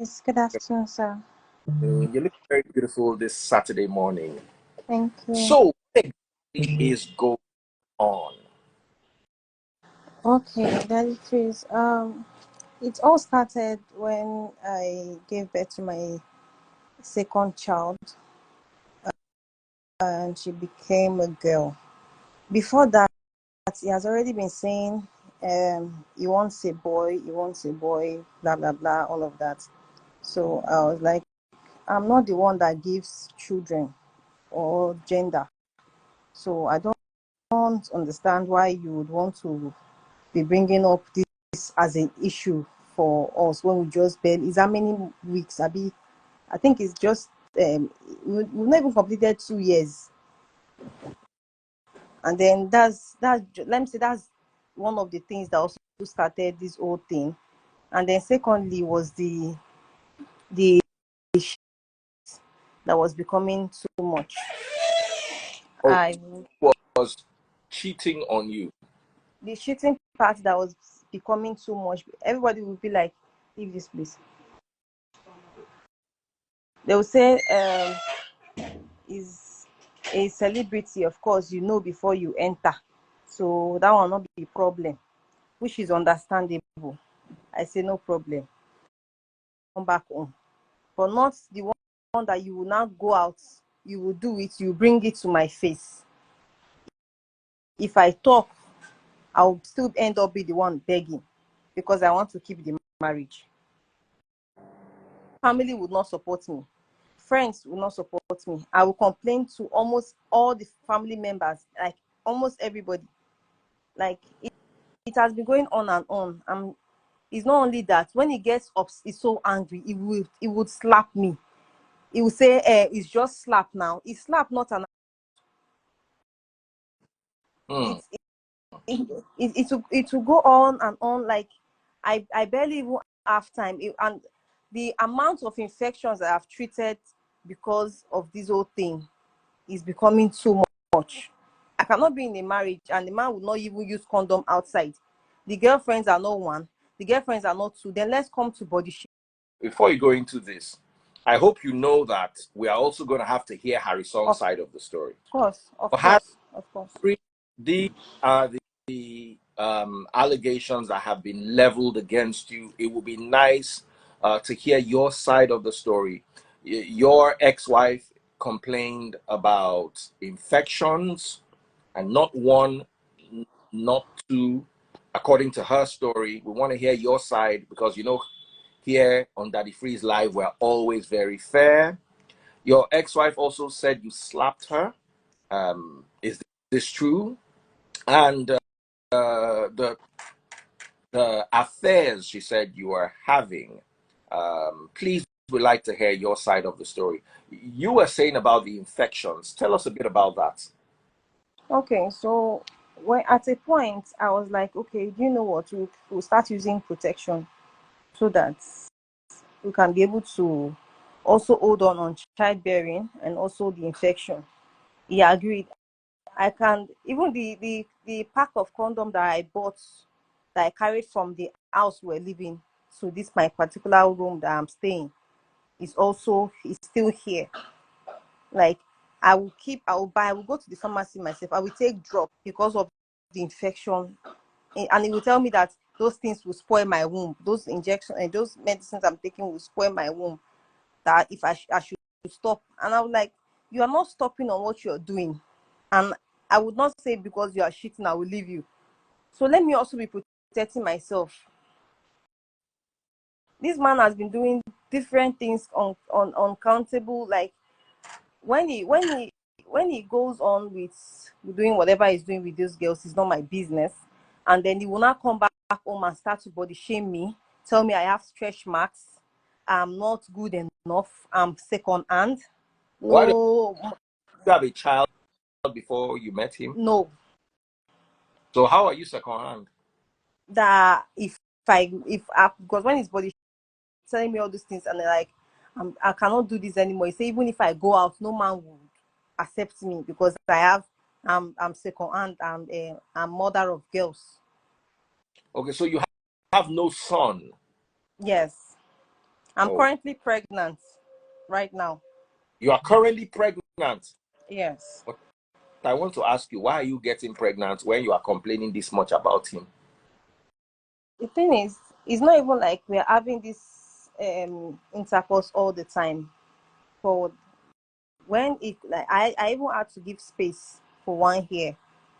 Yes, good afternoon, sir. You look very beautiful this Saturday morning. Thank you. So, what exactly is going on? Okay, Daddy Chris. It all started when I gave birth to my second child, and she became a girl. Before that, he has already been saying, he wants a boy, blah blah blah, all of that. So I was like, I'm not the one that gives children or gender, so I don't understand why you would want to be bringing up this as an issue for us when we just barely is how many weeks I think it's just we've not even completed 2 years, and then that's let me say that's one of the things that also started this whole thing. And then secondly was the shit that was becoming too much. Oh, I was cheating on you. The shooting part that was becoming too much, everybody would be like, leave this place. They will say, is a celebrity, of course, you know before you enter. So that will not be a problem, which is understandable. I say no problem. Come back home. But not the one that you will now go out, you will do it, you bring it to my face. If I talk, I'll still end up be the one begging because I want to keep the marriage. Family would not support me. Friends will not support me. I will complain to almost all the family members, like almost everybody. Like it has been going on and on. It's not only that when he gets up, he's so angry, he would slap me. He will say, it's just slap now. It's slap, not an Hmm. it's it will go on and on. Like I barely even have time. And the amount of infections I have treated because of this whole thing is becoming too much. I cannot be in a marriage and the man would not even use condom outside. The girlfriends are not one, the girlfriends are not two. Then let's come to body shape. Before you go into this, I hope you know that we are also going to have to hear Harrysong's Of side of the story. course, of For Harry, course, of course. these are the allegations that have been leveled against you. It would be nice to hear your side of the story. Your ex-wife complained about infections, and not one, not two. According to her story, we want to hear your side because here on Daddy Free's Live, we're always very fair. Your ex-wife also said you slapped her. Is this true? And the affairs she said you were having. Please, we'd like to hear your side of the story. You were saying about the infections. Tell us a bit about that. Okay, so when at a point I was like, okay, do you know what? We'll start using protection so that we can be able to also hold on childbearing and also the infection. He agreed. I can even the pack of condom that I bought, that I carried from the house we're living to this my particular room that I'm staying, is still here. Like I will go to the pharmacy myself. I will take drop because of the infection, and it will tell me that those things will spoil my womb. Those injections and those medicines I'm taking will spoil my womb. That if I should stop. And I was like, you are not stopping on what you're doing. And I would not say because you are shitting, I will leave you. So let me also be protecting myself. This man has been doing different things on uncountable. Like when he goes on with doing whatever he's doing with those girls, it's not my business. And then he will not come back home and start to body shame me, tell me I have stretch marks, I'm not good enough, I'm second hand. Why don't No, you have a child before you met him? no. So how are you second hand? That if I because when his body telling me all these things and they're like, I cannot do this anymore. He say even if I go out, no man would accept me because I'm second hand. I'm mother of girls. Okay, so you have no son. Yes, I'm Oh, currently pregnant right now. you are currently pregnant. Yes. But I want to ask you, why are you getting pregnant when you are complaining this much about him? The thing is, it's not even like we're having this intercourse all the time. For when it like I even had to give space for 1 year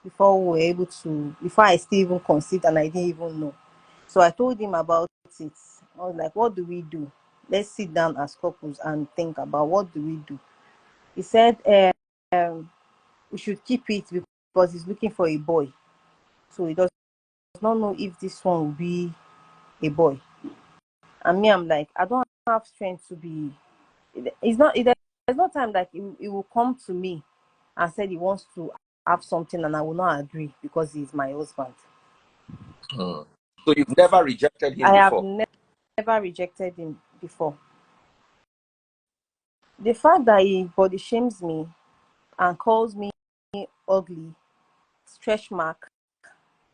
before we were able to before I still even conceived and I didn't even know. So I told him about it. I was like, what do we do? Let's sit down as couples and think about what do we do. He said we should keep it because he's looking for a boy. So he does not know if this one will be a boy. And me, I'm like, I don't have strength to be. It's not. There's no time that he will come to me and said he wants to have something, and I will not agree because he's my husband. Hmm. So you've never rejected him I have before? never rejected him before. The fact that he body shames me and calls me ugly, stretch mark,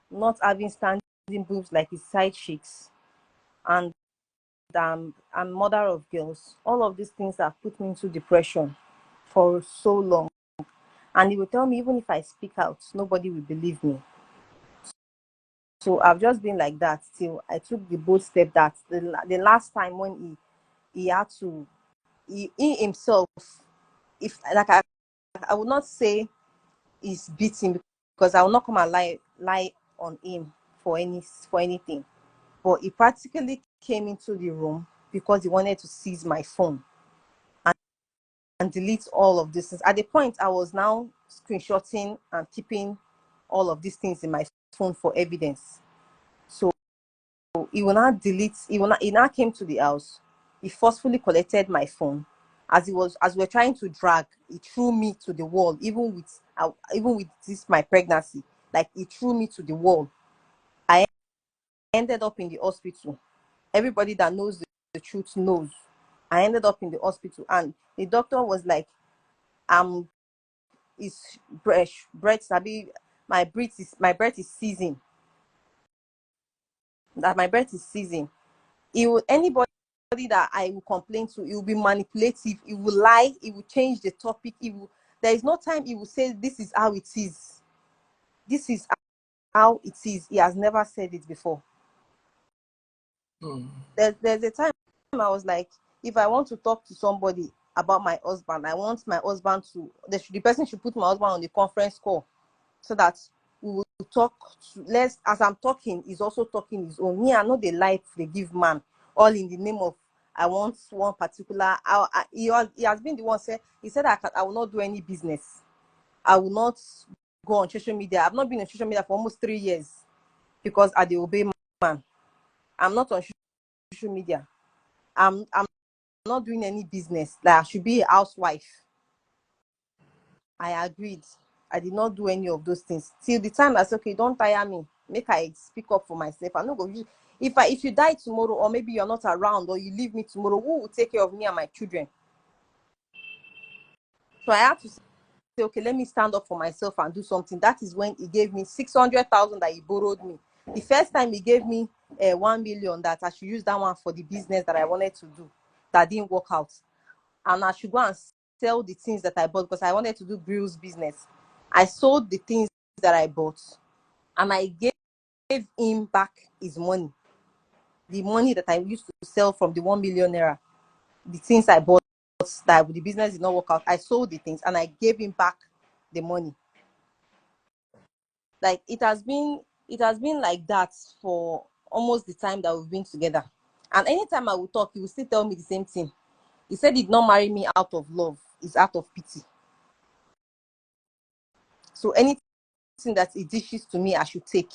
not having standing boobs like his side chicks, and I'm mother of girls. All of these things have put me into depression for so long. And he will tell me even if I speak out, nobody will believe me. So I've just been like that till I took the bold step that the last time when he had to he himself, if like I would not say he's beating because I will not come and lie on him for anything. But he practically came into the room because he wanted to seize my phone and delete all of this. At the point, I was now screenshotting and keeping all of these things in my phone for evidence. So he will not delete. He now came to the house. He forcefully collected my phone. As we were trying to drag, he threw me to the wall. Even with this my pregnancy, like he threw me to the wall. I ended up in the hospital. Everybody that knows the truth knows. I ended up in the hospital, and the doctor was like, is breath sabi my breath is seizing, that my breath is seizing. It will anybody that I will complain to, it will be manipulative, it will lie, it will change the topic, it will there is no time he will say this is how it is. This is how it is. He has never said it before. Hmm. There's a time I was like, if I want to talk to somebody about my husband, I want my husband to the person should put my husband on the conference call so that we will talk to less as I'm talking, he's also talking his own. Me, I know the life they give man, all in the name of I want one particular he has been the one said he said I will not do any business. I will not go on social media. I've not been on social media for almost 3 years because I dey obey man. I'm not on social media. I'm not doing any business. Like I should be a housewife. I agreed. I did not do any of those things till the time I said, okay, don't tire me. Make I speak up for myself. I'm not going to. If you die tomorrow, or maybe you're not around, or you leave me tomorrow, who will take care of me and my children? So I had to say, okay, let me stand up for myself and do something. That is when he gave me 600,000 that he borrowed me. The first time he gave me 1 million that I should use that one for the business that I wanted to do, that didn't work out, and I should go and sell the things that I bought because I wanted to do grills business. I sold the things that I bought and I gave him back his money. The money that I used to sell from the 1 million naira, the things I bought that the business did not work out. I sold the things and I gave him back the money. Like it has been like that for almost the time that we've been together. And anytime I would talk, he would still tell me the same thing. He said he'd not marry me out of love, it's out of pity. So anything that he dishes to me, I should take.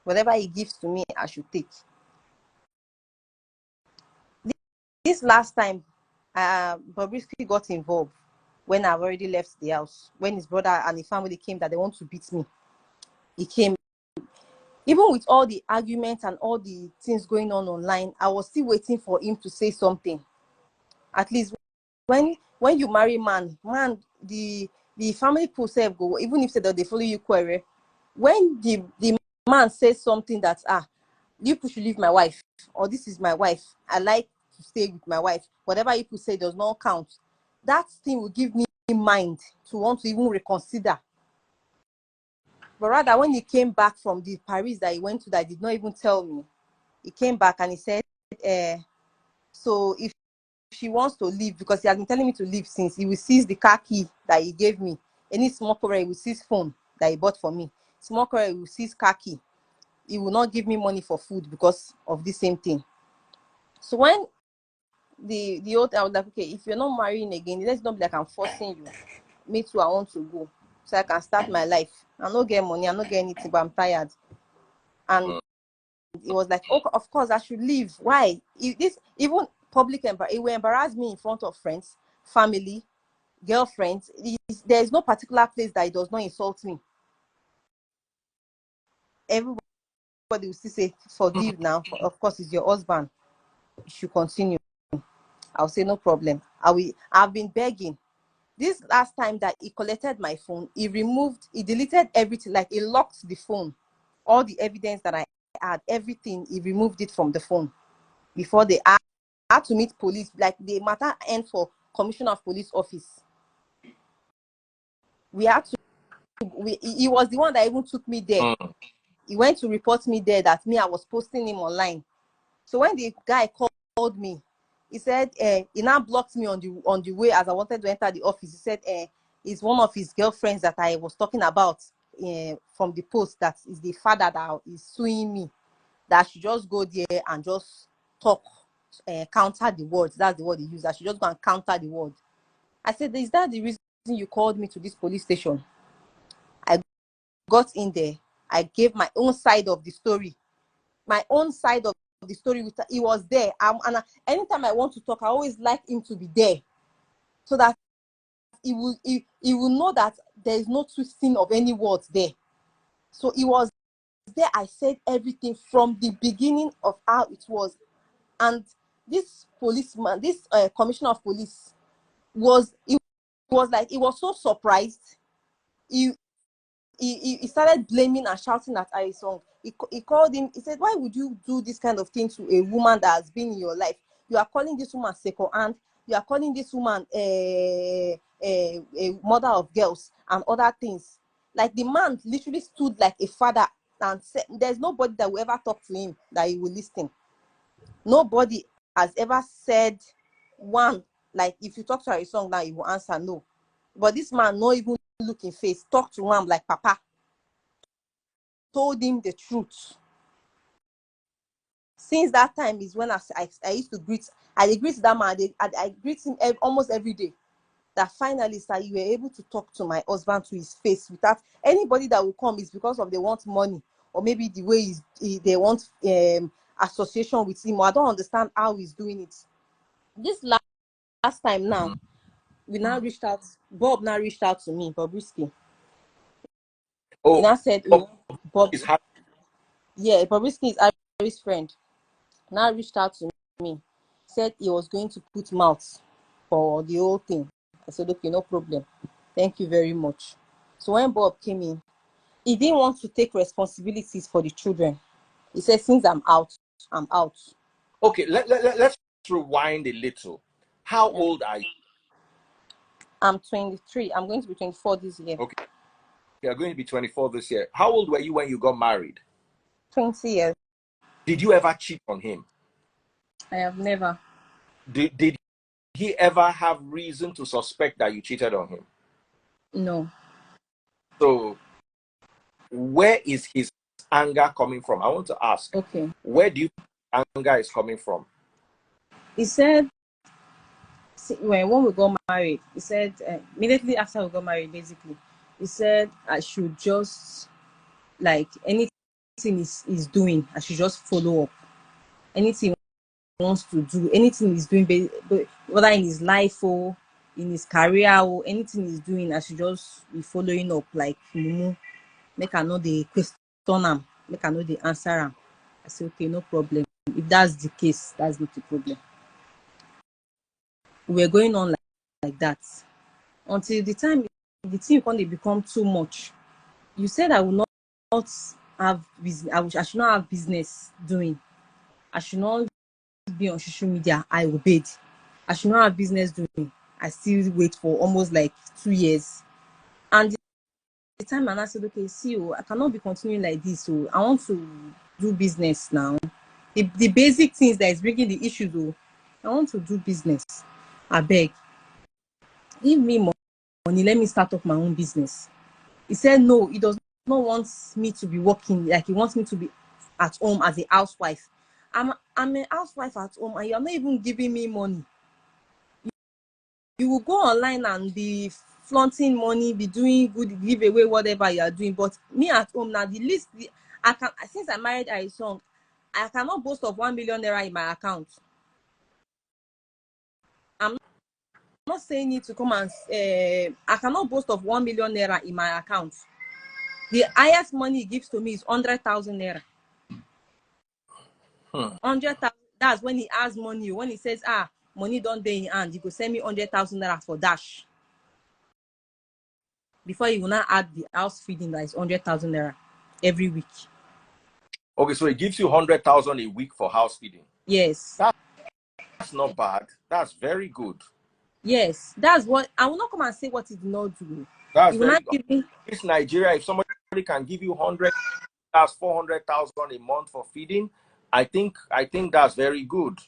Whatever he gives to me, I should take. This last time, Bobrisky got involved when I've already left the house. When his brother and the family came that they want to beat me, he came. Even with all the arguments and all the things going on online, I was still waiting for him to say something. At least when you marry man, the family self go, even if they follow you query. When the man says something that you people should leave my wife, or this is my wife, I like to stay with my wife, whatever you people say does not count. That thing will give me mind to want to even reconsider. But rather, when he came back from the Paris that he went to, that did not even tell me, he came back and he said, so if she wants to leave, because he has been telling me to leave since, he will seize the car key that he gave me. Any small quarrel, he will seize phone that he bought for me. Small quarrel, he will seize car key. He will not give me money for food because of the same thing. So when the old, I was like, okay, if you're not marrying again, let's not be like I'm forcing you. Me too, I want to go so I can start my life. I don't get money, I don't get anything, but I'm tired. And it was like, oh, of course I should leave. Why? This even public it will embarrass me in front of friends, family, girlfriends. There is no particular place that it does not insult me. Everybody will still say, forgive now. Of course, it's your husband. You should continue. I'll say no problem. I've been begging. This last time that he collected my phone, he deleted everything, like he locked the phone. All the evidence that I had, everything, he removed it from the phone. Before they had to meet police, like the matter end for commissioner of police office. We had to, he was the one that even took me there. He went to report me there that I was posting him online. So when the guy called me, he said he now blocked me on the way as I wanted to enter the office. He said it's one of his girlfriends that I was talking about from the post, that is the father that is suing me, that I should just go there and just talk, counter the words. That's the word he used. I should just go and counter the word. I said, is that the reason you called me to this police station? I got in there. I gave my own side of the story. My own side of the story. He was there. Anytime I want to talk, I always like him to be there, so that he will know that there is no twisting of any words there. So he was there. I said everything from the beginning of how it was. And this policeman, this commissioner of police, was so surprised. He started blaming and shouting at Harrysong. He called him. He said, why would you do this kind of thing to a woman that has been in your life? You are calling this woman second hand. You are calling this woman a mother of girls and other things. Like, the man literally stood like a father and said, there's nobody that will ever talk to him that he will listen. Nobody has ever said one, like, if you talk to Harrysong now, he will answer no. But this man, not even look in face, talk to him like papa. Told him the truth. Since that time is when I used to greet. I greet that man. I greet him almost every day. That finally, sir, you were able to talk to my husband to his face without anybody that will come. Is because of they want money, or maybe the way they want association with him. Or I don't understand how he's doing it. This last time now, we now reached out. Bob now reached out to me, Bobrisky. He Oh, now said, Bob, is happy. yeah, Bobrisky is Harry's friend. Now reached out to me, said he was going to put mouth for the whole thing. I said, okay, no problem. Thank you very much. So when Bob came in, he didn't want to take responsibilities for the children. He said, since I'm out, I'm out. Okay, let's rewind a little. How old are you? I'm 23. I'm going to be 24 this year. Okay, you're going to be 24 this year. How old were you when you got married? 20 years. Did you ever cheat on him? I have never. Did he ever have reason to suspect that you cheated on him? No. So where is his anger coming from? I want to ask. Okay. Where do you think anger is coming from? He said, when we got married, he said, immediately after we got married, basically, he said I should just, like, anything is doing, I should just follow up. Anything he wants to do, anything he's doing, whether in his life or in his career or anything he's doing, I should just be following up, like, make I know the question him, make I know the answer him. I say, okay, no problem. If that's the case, that's not a problem. We're going on like that until the time the thing when they become too much. You said I will not have business. I should not have business doing. I should not be on social media. I obeyed. I should not have business doing. I still wait for almost like 2 years. And the time and I said, okay, see, oh, I cannot be continuing like this. So I want to do business now. The basic things that is bringing the issue though, I want to do business. I beg, give me money. Let me start up my own business. He said no, he does not want me to be working. Like he wants me to be at home as a housewife. I'm a housewife at home, and you're not even giving me money. You will go online and be flaunting money, be doing good giveaway, whatever you are doing. But me at home now, the least I can, since I married Harrysong, I cannot boast of 1 million naira in my account. I'm not saying it to come and I cannot boast of 1 million naira in my account. The highest money he gives to me is 100,000 naira. 100,000. That's when he has money. When he says, money don't dey in hand, he go send me 100,000 naira for dash. Before he will not add the house feeding that is 100,000 naira every week. Okay, so he gives you 100,000 a week for house feeding. Yes. That's not bad. That's very good. Yes, that's what I will not come and say what he did not do. That's He will very not good. give me. This Nigeria, if somebody can give you 100, that's 400,000 a month for feeding. I think that's very good.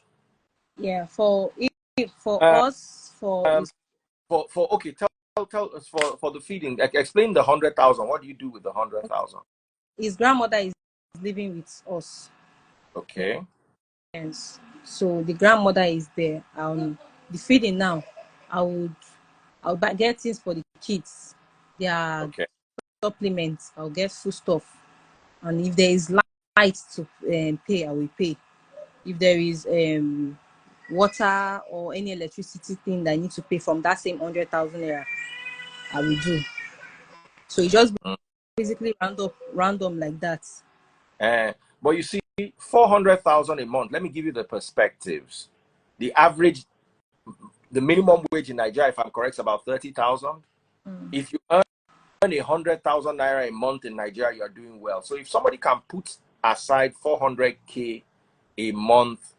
Yeah, for Uh, us, um, for okay, tell us for the feeding. Explain the 100,000. What do you do with the 100,000? his grandmother is living with us. Okay. Yes. So the grandmother is there. The feeding now, I'll get things for the kids. Their Okay. supplements. I'll get food stuff. And if there is light to pay, I will pay. If there is water or any electricity thing that I need to pay from that same 100,000 naira, I will do. So it just basically random like that. But you see, 400,000 a month. Let me give you the perspectives. The average, the minimum wage in Nigeria, if I'm correct, is about 30,000. If you earn 100,000 naira a month in Nigeria, you're doing well. So if somebody can put aside 400K a month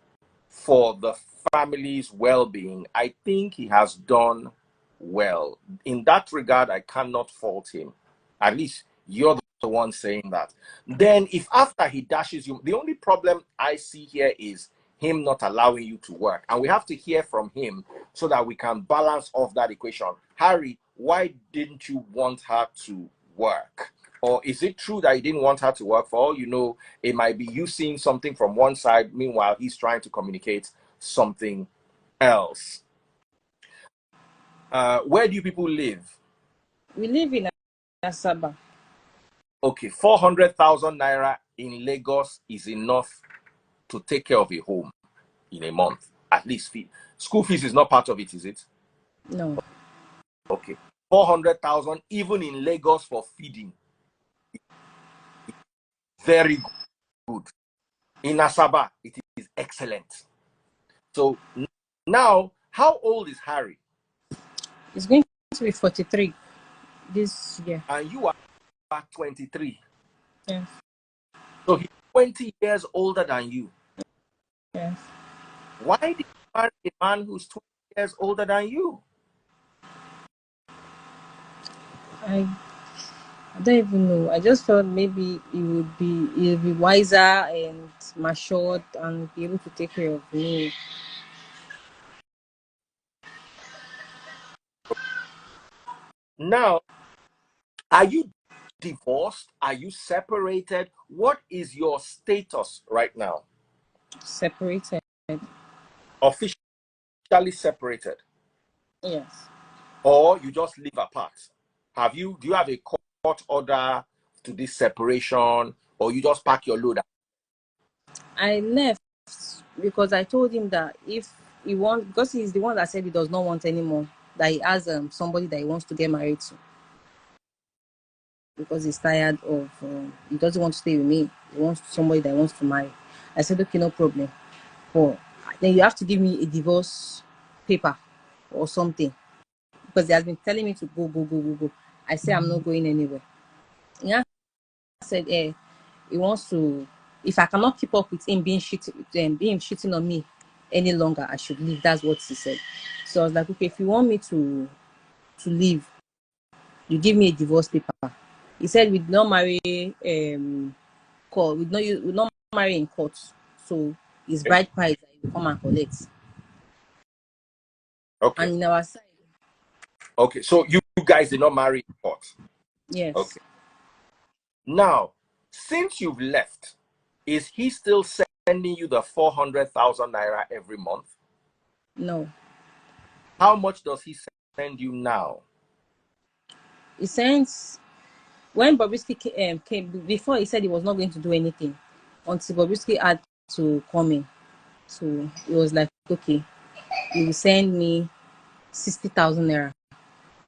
for the family's well-being, I think he has done well. In that regard, I cannot fault him. At least you're the one saying that. Then if after he dashes you, the only problem I see here is him not allowing you to work. And we have to hear from him so that we can balance off that equation. Harry, why didn't you want her to work? Or is it true that you didn't want her to work? For all you know, it might be you seeing something from one side, meanwhile, he's trying to communicate something else. Where do you people live? We live in Asaba. Okay, 400,000 naira in Lagos is enough to take care of a home in a month. At least school fees is not part of it, is it? No. Okay, 400,000 even in Lagos for feeding. Very good. In Asaba, it is excellent. So now, how old is Harry? It's going to be 43 this year. And you are 23. Yes. So he's 20 years older than you. Yes. Why did you marry a man who's 20 years older than you? I don't even know. I just thought maybe he'll be wiser and matured and be able to take care of me. Now, are you divorced? Are you separated? What is your status right now? Separated. Officially separated, Yes. or you just live apart? Do you have a court order to this separation, or you just pack your load? I left because I told him that if he wants, because he's the one that said he does not want anymore, that he has somebody that he wants to get married to because he's tired of, he doesn't want to stay with me. He wants somebody that he wants to marry. I said, okay, no problem. But then you have to give me a divorce paper or something because he has been telling me to go. I say I'm not going anywhere. Yeah, I said, he wants to, if I cannot keep up with him being cheating on me any longer, I should leave. That's what he said. So I was like, okay, if you want me to leave, you give me a divorce paper. He said we did not marry court, we not marry in court. So his Okay. bride price that he will come and collect. Okay. And in our side, Okay. So you guys did not marry in court. yes. Okay. Now, since you've left, is he still sending you the 400,000 naira every month? No. How much does he send you now? He sends when Bobrisky came before, he said he was not going to do anything until Bobrisky had to come in. So it was like, okay, he will send me 60,000 naira